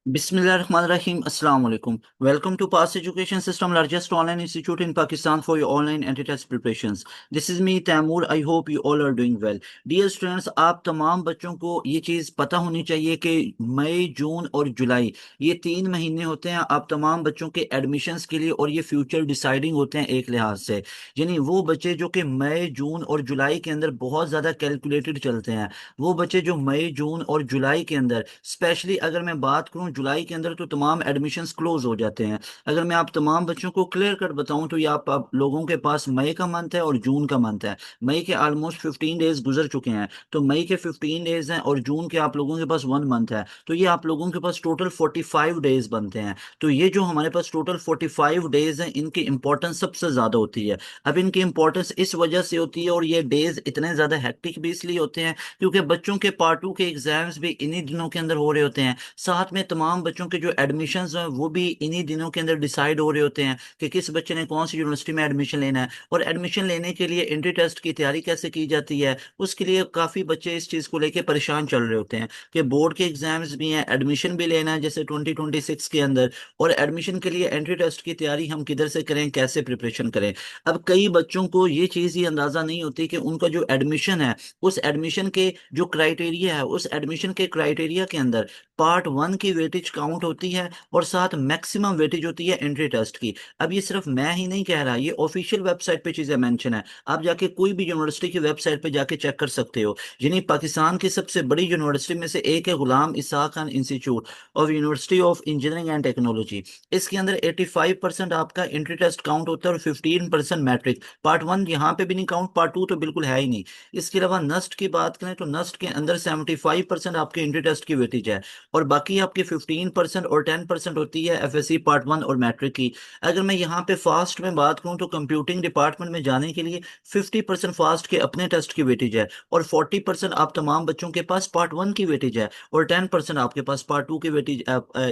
Bismillahirrahmanirrahim. Assalamu alaikum. Welcome to Past Education System, largest online institute in Pakistan for your online anti-test preparations. This is me, Taimur. I hope you all are doing well. Dear students, आप तमाम बच्चों को ये चीज़ पता होनी चाहिए कि मई, जून और जुलाई ये 3 महीने होते हैं आप तमाम बच्चों के एडमिशन्स के लिए, और ये फ्यूचर डिसाइडिंग होते हैं एक लिहाज से। यानी वो बच्चे जो कि मई, जून और जुलाई के अंदर बहुत ज़्यादा कैलकुलेटेड चलते हैं, वो बच्चे जो मई, जून और जुलाई के अंदर, स्पेशली अगर मैं बात करूं जुलाई के अंदर, तो तमाम एडमिशन्स क्लोज हो जाते हैं। अगर मैं आप तमाम बच्चों को क्लियर कट बताऊं तो ये आप लोगों के पास मई का मंथ है और जून का मंथ है। मई के ऑलमोस्ट 15 डेज गुजर चुके हैं, तो मई के 15 डेज हैं और जून के आप लोगों के पास 1 मंथ है, तो ये आप लोगों के पास टोटल 45 डेज बनते हैं। तो ये जो हमारे पास टोटल 45 डेज हैं, इनकी इंपॉर्टेंस सबसे ज्यादा होती है। अब इनकी इंपॉर्टेंस इस वजह से होती है, और ये डेज इतने ज्यादा हेक्टिक भी इसलिए होते हैं क्योंकि बच्चों के पार्ट 2 के एग्जाम्स भी इन्हीं दिनों के अंदर हो रहे होते हैं। साथ में तमाम बच्चों के जो एडमिशन्स हैं वो भी इन्हीं दिनों के अंदर डिसाइड हो रहे होते हैं कि किस बच्चे ने कौन सी यूनिवर्सिटी में एडमिशन लेना है। और एडमिशन लेने के लिए एंट्री टेस्ट की तैयारी कैसे की जाती है, उसके लिए काफ़ी बच्चे इस चीज़ को लेकर परेशान चल रहे होते हैं कि बोर्ड के एग्जाम्स भी हैं, एडमिशन भी लेना है जैसे 2026 के अंदर, और एडमिशन के लिए एंट्री टेस्ट की तैयारी हम किधर से करें, कैसे प्रिपरेशन करें। अब कई बच्चों को ये चीज़ ही अंदाज़ा नहीं होती कि उनका जो एडमिशन है, उस एडमिशन के जो क्राइटेरिया है, उस एडमिशन के क्राइटेरिया के अंदर पार्ट 1 की वेटेज काउंट होती है और साथ मैक्सिमम वेटेज होती है एंट्री टेस्ट की। अब ये सिर्फ मैं ही नहीं कह रहा, ये ऑफिशियल वेबसाइट पे चीजें मेंशन है। आप जाके कोई भी यूनिवर्सिटी की वेबसाइट पे जाके चेक कर सकते हो। यानी पाकिस्तान की सबसे बड़ी यूनिवर्सिटी में से एक है Ghulam Ishaq Khan institute of university of engineering and technology. इसके अंदर 85% आपका एंट्री टेस्ट काउंट होता है और 15% मैट्रिक। पार्ट 1 यहाँ पे भी नहीं काउंट, पार्ट 2 तो बिल्कुल है ही नहीं। इसके अलावा नस्ट की बात करें तो नस्ट के अंदर 75% आपके एंट्री टेस्ट की वेटेज है, और बाकी आपकी 15% और 10% होती है एफएससी पार्ट 1 और मैट्रिक की। अगर मैं यहाँ पे फास्ट में बात करूँ तो कंप्यूटिंग डिपार्टमेंट में जाने के लिए 50% फास्ट के अपने टेस्ट की वेटेज है, और 40% आप तमाम बच्चों के पास पार्ट 1 की वेटेज है, और 10% आपके पास पार्ट 2 की वेटेज,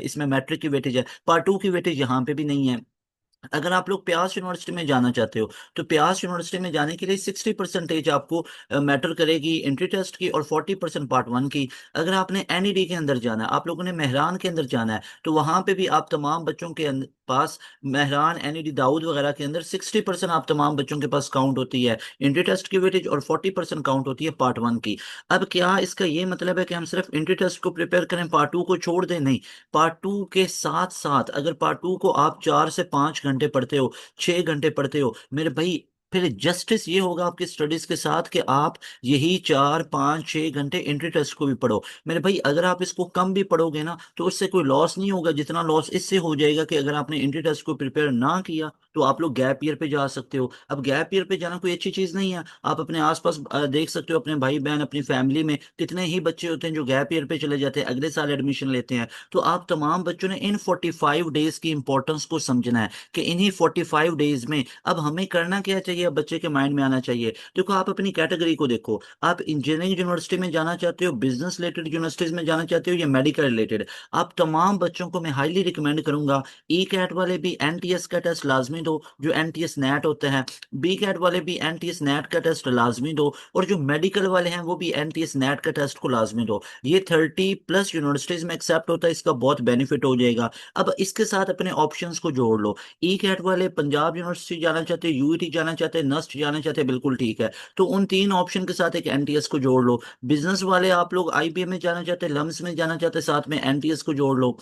इसमें मैट्रिक की वेटेज है। पार्ट 2 की वेटेज यहाँ पे भी नहीं है। अगर आप लोग प्यास यूनिवर्सिटी में जाना चाहते हो तो प्यास यूनिवर्सिटी में जाने के लिए 60% आपको मैटर करेगी एंट्री टेस्ट की, और 40% पार्ट 1 की। अगर आपने एनईडी के अंदर जाना है, आप लोगों ने मेहरान के अंदर जाना है, तो वहां पे भी आप तमाम बच्चों के पास मेहरान, एनईडी, दाऊद वगैरह के अंदर 60% आप तमाम बच्चों के पास काउंट होती है एंट्री टेस्ट की वेटेज, और 40% काउंट होती है पार्ट 1 की। अब क्या इसका ये मतलब है कि हम सिर्फ एंट्री टेस्ट को प्रिपेयर करें, पार्ट 2 को छोड़ दें? नहीं। पार्ट 2 के साथ साथ अगर पार्ट 2 को आप 4 से 5 घंटे पढ़ते हो, 6 घंटे पढ़ते हो, मेरे भाई, फिर जस्टिस ये होगा आपकी स्टडीज के साथ कि आप यही 4, 5, 6 घंटे एंट्री टेस्ट को भी पढ़ो। मेरे भाई, अगर आप इसको कम भी पढ़ोगे ना तो उससे कोई लॉस नहीं होगा, जितना लॉस इससे हो जाएगा कि अगर आपने एंट्री टेस्ट को प्रिपेयर ना किया तो आप लोग गैप ईयर पे जा सकते हो। अब गैप ईयर पे जाना कोई अच्छी चीज नहीं है। आप अपने आसपास देख सकते हो, अपने भाई बहन, अपनी फैमिली में कितने ही बच्चे होते हैं जो गैप ईयर पे चले जाते हैं, अगले साल एडमिशन लेते हैं। तो आप तमाम बच्चों ने इन 45 डेज की इंपॉर्टेंस को समझना है कि इन्हीं 45 डेज में अब हमें करना क्या चाहिए। अब बच्चे के माइंड में आना चाहिए, देखो आप अपनी कैटेगरी को देखो, आप इंजीनियरिंग यूनिवर्सिटी में जाना चाहते हो, बिजनेस रिलेटेड यूनिवर्सिटीज में जाना चाहते हो, या मेडिकल रिलेटेड। आप तमाम बच्चों को मैं हाईली रिकमेंड करूंगा, ई कैट वाले भी एनटीएस का टेस्ट लाजमी दो, जो एनटीएस नेट होता है। बी कैट वाले भी एनटीएस नेट का टेस्ट लाजमी दो, और जो मेडिकल वाले हैं वो भी एनटीएस नेट का टेस्ट को लाजमी दो। ये 30+ यूनिवर्सिटीज में एक्सेप्ट होता है, इसका बहुत बेनिफिट हो जाएगा। अब इसके साथ अपने ऑप्शंस को जोड़ लो। ई कैट वाले पंजाब यूनिवर्सिटी जाना चाहते हैं, यूईटी जाना चाहते हैं, नस्ट जाना चाहते हैं, बिल्कुल ठीक है, तो उन 3 ऑप्शन के साथ एक एनटीएस को जोड़ लो। बिजनेस वाले आप लोग आईबीएम में जाना चाहते हैं, लम्स में जाना चाहते हैं, साथ में एनटीएस को जोड़ लो।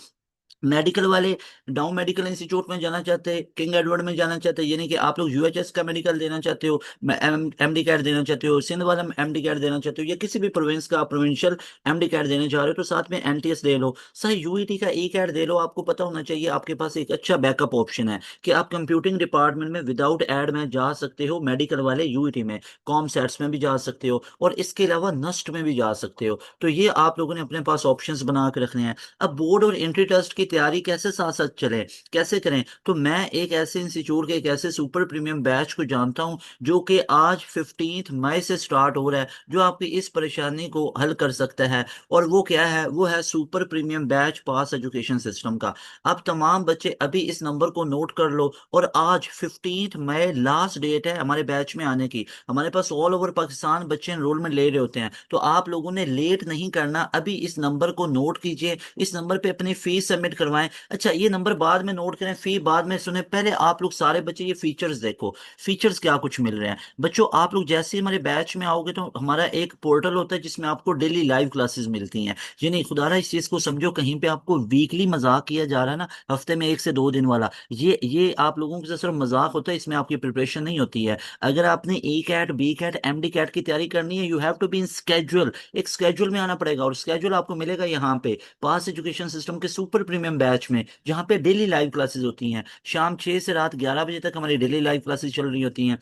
मेडिकल वाले डाउन मेडिकल इंस्टीट्यूट में जाना चाहते हैं, किंग एडवर्ड में जाना चाहते हैं, यानी कि आप लोग यूएचएस का मेडिकल देना चाहते हो, एमडी कैट देना चाहते हो, सिंध वाला एमडी कैट देना चाहते हो, या किसी भी प्रोविंस का प्रोविंशियल एमडी कैट देना चाह रहे हो, तो साथ में एनटीएस दे लो। सर यूईटी का ई कैट दे लो। आपको पता होना चाहिए आपके पास एक अच्छा बैकअप ऑप्शन है कि आप कंप्यूटिंग डिपार्टमेंट में विदाउट एड में जा सकते हो, मेडिकल वाले यूईटी में, कॉम सेट्स में भी जा सकते हो, और इसके अलावा नस्ट में भी जा सकते हो। तो ये आप लोगों ने अपने पास ऑप्शंस बना के रखने हैं। अब बोर्ड और एंट्री टेस्ट की तैयारी कैसे साथ साथ चले, कैसे करें। तो मैं एक ऐसे इंस्टीट्यूट के एक ऐसे सुपर प्रीमियम बैच को जानता हूं जो कि आज 15 मई से स्टार्ट हो रहा है, जो आपकी इस परेशानी को हल कर सकता है। और वो क्या है, वो है सुपर प्रीमियम बैच पास एजुकेशन सिस्टम का। आप तमाम बच्चे अभी इस नंबर को नोट कर लो, और आज 15 मई लास्ट डेट है हमारे बैच में आने की। हमारे पास ऑल ओवर पाकिस्तान बच्चे एनरोलमेंट ले रहे होते हैं, तो आप लोगों ने लेट नहीं करना, अभी इस नंबर को नोट कीजिए, इस नंबर पे अपनी फीस सबमिट करवाएं। अच्छा, ये नंबर बाद में नोट करें, फी बाद में सुने, पहले आप लोग सारे बच्चे ये फीचर्स देखो, फीचर्स क्या कुछ मिल रहे हैं बच्चों। आप लोग जैसे ही हमारे बैच में आओगे तो हमारा एक पोर्टल होता है जिसमें आपको डेली लाइव क्लासेस मिलती हैं। ये नहीं खुदारा इस चीज को समझो, कहीं पे आपको वीकली मजाक किया जा रहा है ना, हफ्ते में 1 से 2 दिन वाला, ये आप लोगों के साथ सिर्फ मजाक होता है, इसमें आपकी प्रिपरेशन नहीं होती है। अगर आपने A CAT, B CAT, MD CAT की तैयारी करनी है, you have to be in schedule, एक स्केड्यूल में आना पड़ेगा, और स्केड्यूल आपको मिलेगा यहाँ पे पास एजुकेशन सिस्टम के सुपर प्रीमियम बैच में, जहाँ पे डेली लाइव क्लासेस होती हैं। शाम 6 से रात 11 बजे तक हमारी डेली लाइव क्लासेस चल रही होती हैं।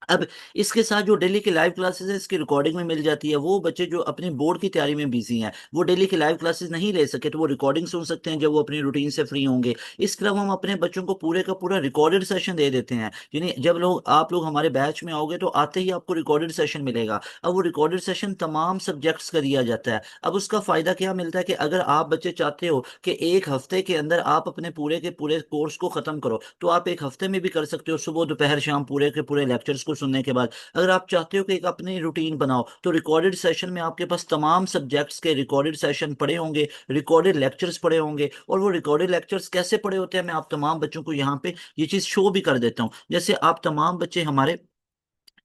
अब इसके साथ जो डेली की लाइव क्लासेस है, इसकी रिकॉर्डिंग में मिल जाती है। वो बच्चे जो अपने बोर्ड की तैयारी में बिजी हैं, वो डेली की लाइव क्लासेस नहीं ले सके, तो वो रिकॉर्डिंग सुन सकते हैं जब वो अपनी रूटीन से फ्री होंगे। इसके अलावा हम अपने बच्चों को पूरे का पूरा रिकॉर्डेड सेशन दे देते हैं, यानी जब आप लोग हमारे बैच में आओगे तो आते ही आपको रिकॉर्डेड सेशन मिलेगा। अब वो रिकॉर्डेड सेशन तमाम सब्जेक्ट्स का दिया जाता है। अब उसका फायदा क्या मिलता है कि अगर आप बच्चे चाहते हो कि एक हफ्ते के अंदर आप अपने पूरे के पूरे कोर्स को खत्म करो, तो आप एक हफ्ते में भी कर सकते हो, सुबह दोपहर शाम पूरे के पूरे लेक्चर्स को सुनने के बाद। अगर आप चाहते हो कि एक अपनी रूटीन बनाओ, तो रिकॉर्डेड सेशन में आपके पास तमाम सब्जेक्ट्स के रिकॉर्डेड सेशन पड़े होंगे, रिकॉर्डेड लेक्चर्स पड़े होंगे। और वो रिकॉर्डेड लेक्चर्स कैसे पड़े होते हैं, मैं आप तमाम बच्चों को यहाँ पे ये चीज शो भी कर देता हूँ। जैसे आप तमाम बच्चे हमारे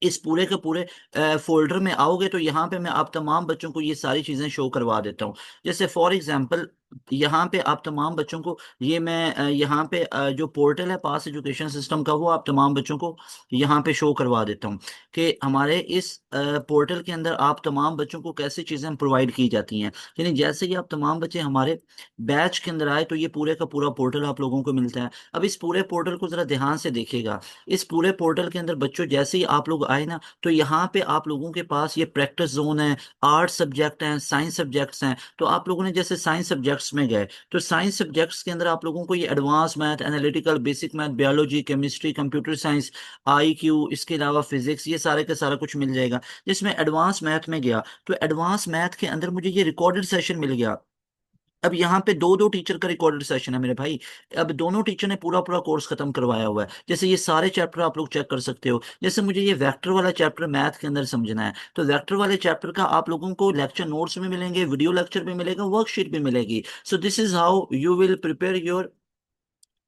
इस पूरे के पूरे फोल्डर में आओगे, तो यहाँ पे मैं आप तमाम बच्चों को ये सारी चीजें शो करवा देता हूँ। जैसे फॉर एग्जांपल, यहाँ पे आप तमाम बच्चों को ये मैं यहाँ पे जो पोर्टल है पास एजुकेशन सिस्टम का, वो आप तमाम बच्चों को यहाँ पे शो करवा देता हूँ कि हमारे इस पोर्टल के अंदर आप तमाम बच्चों को कैसी चीजें प्रोवाइड की जाती हैं। यानी जैसे ही आप तमाम बच्चे हमारे बैच के अंदर आए, तो ये पूरे का पूरा पोर्टल आप लोगों को मिलता है। अब इस पूरे पोर्टल को जरा ध्यान से देखिएगा। इस पूरे पोर्टल के अंदर बच्चों जैसे ही आप लोग आए ना, तो यहाँ पे आप लोगों के पास ये प्रैक्टिस जोन है, आर्ट सब्जेक्ट हैं, साइंस सब्जेक्ट्स हैं। तो आप लोगों ने जैसे साइंस सब्जेक्ट्स में गए, तो साइंस सब्जेक्ट्स के अंदर आप लोगों को ये advance math, analytical, basic math, biology, chemistry, computer science, IQ, इसके अलावा फिजिक्स, ये सारे का सारा कुछ मिल जाएगा। जिसमें एडवांस मैथ में गया, तो एडवांस मैथ के अंदर मुझे ये रिकॉर्डेड सेशन मिल गया। अब यहाँ पे दो दो टीचर का रिकॉर्डेड सेशन है मेरे भाई। अब दोनों टीचर ने पूरा पूरा कोर्स खत्म करवाया हुआ है। जैसे ये सारे चैप्टर आप लोग चेक कर सकते हो। जैसे मुझे ये वेक्टर वाला चैप्टर मैथ के अंदर समझना है, तो वेक्टर वाले चैप्टर का आप लोगों को लेक्चर नोट्स भी मिलेंगे, वीडियो लेक्चर भी मिलेगा, वर्कशीट भी मिलेगी। So this is how you will prepare your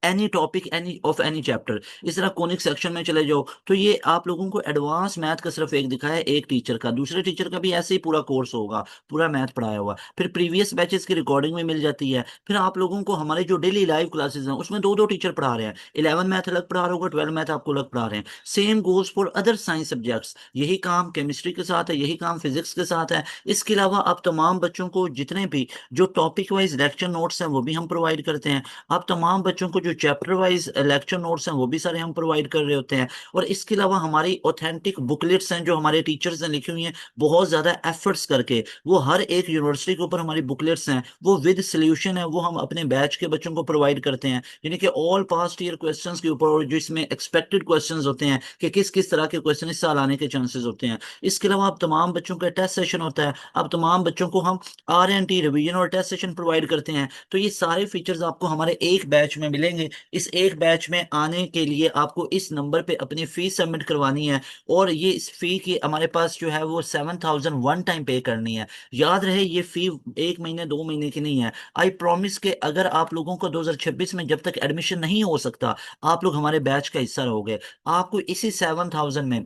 any topic, any chapter. इस तरह कोनिक सेक्शन में चले जाओ, तो ये आप लोगों को एडवांस मैथ का सिर्फ एक दिखा है, एक टीचर का, दूसरे टीचर का भी ऐसे ही पूरा कोर्स होगा, पूरा मैथ पढ़ाया हुआ। फिर प्रीवियस बैचेस की रिकॉर्डिंग में मिल जाती है। फिर आप लोगों को हमारे जो डेली लाइव क्लासेस हैं, उसमें दो दो टीचर पढ़ा रहे हैं, 11 मैथ अलग पढ़ा रहे होगा, 12 मैथ आपको अलग पढ़ा रहे हैं। Same goes for other science subjects, यही काम केमिस्ट्री के साथ है, यही काम फिजिक्स के साथ है। इसके अलावा आप तमाम बच्चों को जितने भी जो टॉपिक वाइज लेक्चर नोट्स हैं, वो भी हम प्रोवाइड करते हैं। आप तमाम बच्चों को जो चैप्टर वाइज लेक्चर नोट्स हैं, वो भी सारे हम प्रोवाइड कर रहे होते हैं। और इसके अलावा हमारी ऑथेंटिक बुकलेट्स हैं जो हमारे टीचर्स ने लिखी हुई हैं, बहुत ज़्यादा एफर्ट्स करके। वो हर एक यूनिवर्सिटी के ऊपर हमारी बुकलेट्स हैं, वो विद सोल्यूशन है, वो हम अपने बैच के बच्चों को प्रोवाइड करते हैं। यानी कि ऑल पास्ट ईयर क्वेश्चंस के ऊपर, और जो इसमें एक्सपेक्टेड क्वेश्चंस होते हैं कि किस किस तरह के क्वेश्चन इस साल आने के चांसेस होते हैं। इसके अलावा आप तमाम बच्चों का टेस्ट सेशन होता है। अब तमाम बच्चों को हम R&T रिवीजन और टेस्ट सेशन प्रोवाइड करते हैं। तो ये सारे फीचर्स आपको हमारे एक बैच में मिलेंगे। इस एक बैच में आने के लिए आपको इस नंबर पे अपनी फीस सबमिट करवानी है, और ये इस फी की हमारे पास जो है वो 7,000 वन टाइम पे करनी है। याद रहे, ये फी 1 महीने 2 महीने की नहीं है। आई प्रॉमिस के अगर आप लोगों को 2026 में जब तक एडमिशन नहीं हो सकता, आप लोग हमारे बैच का हिस्सा रहोगे, आपको इसी 7,000 में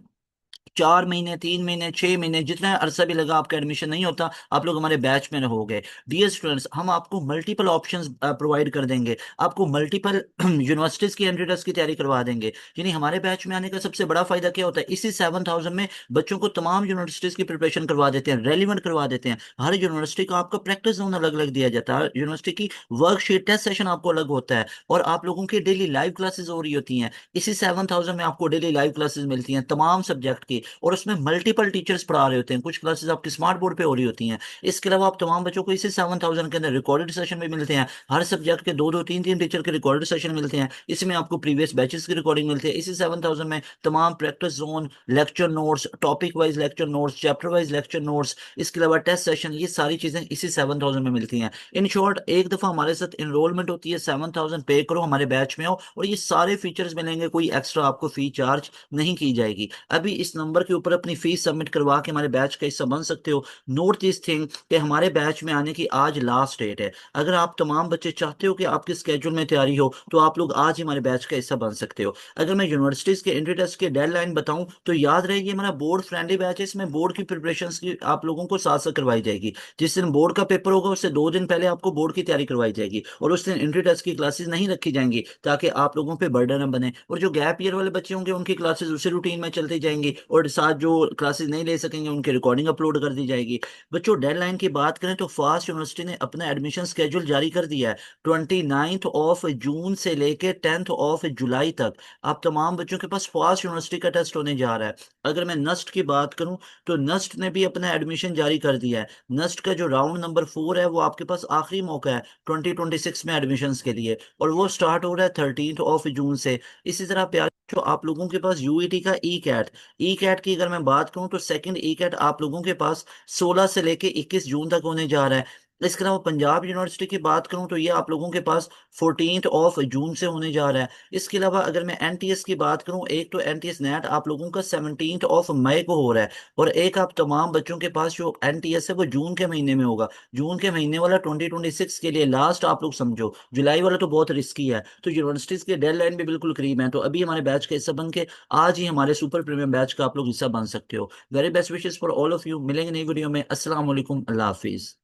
4 महीने, 3 महीने, 6 महीने, जितना अरसा भी लगा आपका एडमिशन नहीं होता, आप लोग हमारे बैच में रहोगे। डियर स्टूडेंट्स, हम आपको मल्टीपल ऑप्शंस प्रोवाइड कर देंगे, आपको मल्टीपल यूनिवर्सिटीज की एंट्री टेस्ट की तैयारी करवा देंगे। यानी हमारे बैच में आने का सबसे बड़ा फायदा क्या होता है, इसी 7,000 में बच्चों को तमाम यूनिवर्सिटीज की प्रिपरेशन करवा देते हैं, रेलिवेंट करवा देते हैं। हर यूनिवर्सिटी का आपका प्रैक्टिस जोन अलग अलग दिया जाता है, यूनिवर्सिटी की वर्कशीट, टेस्ट सेशन आपको अलग होता है, और आप लोगों की डेली लाइव क्लासेस हो रही होती हैं। इसी 7,000 में आपको डेली लाइव क्लासेस मिलती हैं तमाम सब्जेक्ट की। की, और उसमें मल्टीपल टीचर्स पढ़ा रहे होते हैं, कुछ क्लासेस आपकी स्मार्ट बोर्ड पे हो रही होती हैं। इसके अलावा आप तमाम बच्चों को इसी 7,000 के अंदर रिकॉर्डेड सेशन भी मिलते हैं, हर सब्जेक्ट के दो दो तीन तीन टीचर के रिकॉर्डेड सेशन मिलते हैं, इसमें आपको प्रीवियस बैचेस की रिकॉर्डिंग मिलती है। इसी 7,000 में तमाम practice zone, lecture notes, topic wise lecture notes, chapter wise lecture notes, इसके अलावा टेस्ट सेशन, ये सारी चीजें इसी 7,000 में मिलती हैं। इन शॉर्ट, एक दफा हमारे साथ इनरोलमेंट होती है, 7,000 पे करो, हमारे बैच में आओ, और ये सारे फीचर्स मिलेंगे, कोई एक्स्ट्रा आपको फी चार्ज नहीं की जाएगी। अभी इस नंबर के ऊपर अपनी फीस सबमिट करवा के हमारे बैच का हिस्सा बन सकते हो। नोट दिस थिंग कि हमारे बैच में आने की आज लास्ट डेट है। अगर आप तमाम बच्चे चाहते हो कि आपके स्केड्यूल में तैयारी हो, तो आप लोग आज ही हमारे बैच का हिस्सा बन सकते हो। अगर मैं यूनिवर्सिटीज के एंट्री टेस्ट की डेडलाइन बताऊं तो याद रहेगी, हमारा बोर्ड फ्रेंडली बैच है, इसमें बोर्ड की प्रिपरेशन की आप लोगों को साथ साथ करवाई जाएगी। जिस दिन बोर्ड का पेपर होगा उससे 2 दिन पहले आपको बोर्ड की तैयारी करवाई जाएगी, और उस दिन एंट्री टेस्ट की क्लासेस नहीं रखी जाएंगी, ताकि आप लोगों पे बर्डन न बने। और जो गैप ईयर वाले बच्चे होंगे उनकी क्लासेस उसी रूटीन में चलती जाएंगी, और साथ जो क्लासेस नहीं ले सकेंगे उनकी रिकॉर्डिंग अपलोड कर दी जाएगी। बच्चों, डेडलाइन की बात करें तो फास्ट यूनिवर्सिटी ने अपना एडमिशन स्केड्यूल जारी कर दिया है। 29 जून से लेके 10 जुलाई तक आप तमाम बच्चों के पास फास्ट यूनिवर्सिटी का टेस्ट होने जा रहा है। अगर मैं नस्ट की बात करूं तो नस्ट ने भी अपना एडमिशन जारी कर दिया है। नस्ट का जो राउंड नंबर 4 है वो आपके पास आखिरी मौका है 2026 में एडमिशन्स के लिए, और वो स्टार्ट हो रहा है 13 जून से। इसी तरह प्यार जो आप लोगों के पास यूईटी का ई कैट की अगर मैं बात करूं तो सेकंड ई कैट आप लोगों के पास 16 से लेके 21 जून तक होने जा रहा है। इसके अलावा पंजाब यूनिवर्सिटी की बात करूं तो ये आप लोगों के पास 14 जून से होने जा रहा है। इसके अलावा अगर मैं एनटीएस की बात करूं, एक तो एनटीएस नेट आप लोगों का 17 मई को हो रहा है, और एक आप तमाम बच्चों के पास जो एनटीएस है वो जून के महीने में होगा। जून के महीने वाला 2026 के लिए लास्ट आप लोग समझो, जुलाई वाला तो बहुत रिस्की है। तो यूनिवर्सिटीज के डेडलाइन भी बिल्कुल करीब है, तो अभी हमारे बैच का हिस्सा बन के आज ही हमारे सुपर प्रीमियम बैच का आप लोग हिस्सा बन सकते हो। Very best wishes for all of you. मिलेंगे नई वीडियो में। अस्सलाम वालेकुम, अल्लाह हाफिज।